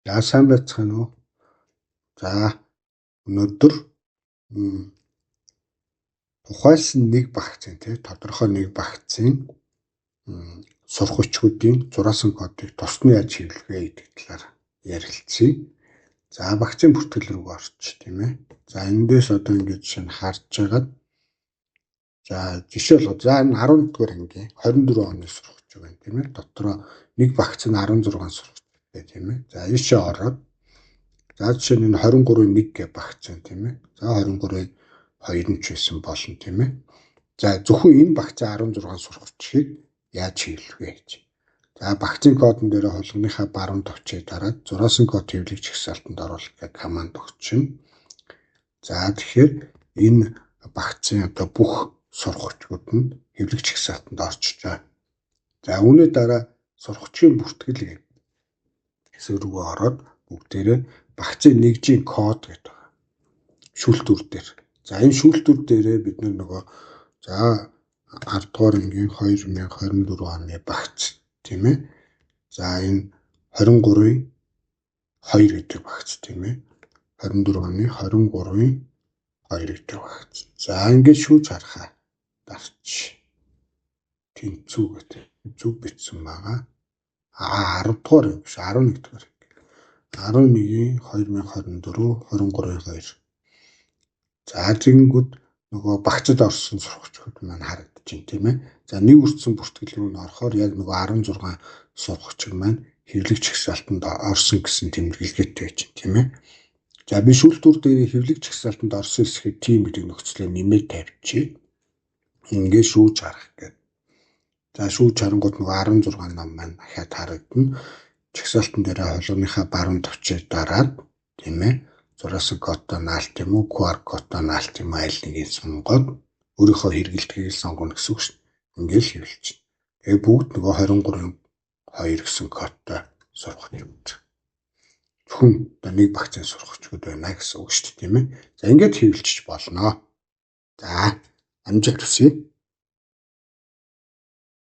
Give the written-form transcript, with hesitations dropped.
За сайн байцгаана уу. За өнөөдөр тухайлсан нэг багцын тодорхой нэг багцын сурах хүчгүүдийн зураасан кодыг тусны яаж хэвлэх вэ гэдэг талаар ярилцъя. За багцын бүртгэл рүү орч тийм ээ. За эндээс одоо ингэж шинэ харж байгаад за жишээ бол за энэ 11 дугаар ангийн 24 оны сурах хүч байна тийм ээ. Дотроо нэг багц нь 16 сурах хүчтэй тийм ээ. За ийшээ ороод за жишээ нь 23-ын 1 гэж багц байна тийм ээ. За 23-ын 2 нь ч байсан болно тийм ээ. За зөвхөн энэ багцаа 16 сурах хүчийг яаж хэвлэх вэ гэж. За багцын кодон дээр холгоныхаа баруун товчийг дараад зураасан код хэвлэгч жагсаалтанд оруулах гэх команд өгчнө. За тэгэхээр энэ багцын одоо бүх сурах хүчүүд нь хэвлэгч жагсаалтанд орчиж байгаа. За үүний дараа сурах хүчийн бүртгэл хэсэг рүү ороод бүгдээрээ багцын нэгжийн код гэдэг байгаа. Шүүлтүр дээр. За энэ шүүлтүр дээрээ бид нөгөө за 10 дугаар ангийн 2024 оны багц тийм ээ. За энэ 23-ын 2 гэдэг багц тийм ээ. 24 оны 23-ын 2 гэдэг багц. За ингээд шүүж харахаа дарч тэнцүү гэдэг зүг бичсэн байгаа. 10 дугаар биш 11 дугаар. 11-ийн 2024 23-ын 2. За тэгэнгүүт нөгөө багцад орсон сурах хүчүүд маань харагдаж байна тийм ээ. За нэг үрдсэн бүртгэл рүү н орохоор яг нөгөө 16 сурах хүчиг маань хэвлэгч жагсаалтанд орсон гэсэн тэмдэглэлтэй байж байна тийм ээ. За би шүүлтүр дээр хэвлэгч жагсаалтанд орсон хэсгийг тийм гэдэг нөхцөлөөр нэмээд тавьчих. Ингээд шүүж харах гэдэг. За шүүж харангууд нөгөө 16 ном маань дахиад харагдана. Жагсаалтан дээр холгоныхаа баруун товчийг дараад тийм ээ. Зураасан кодтой наалт юм уу, QR кодтой наалт юм уу аль нэгийг сонгоод өөрийнхөө хэрэгэлдэхийг сонгоно гэсэн үг шүү. Ингээл хэвлэж. Тэгээ бүгд нөгөө 23-ын 2 гэсэн кодтой сурах хүчүүд. Зөвхөн нэг багцын сурах хүчүүд байна гэсэн үг шүү тийм ээ. За ингээд хэвлэж болно. За амжилт хүсье.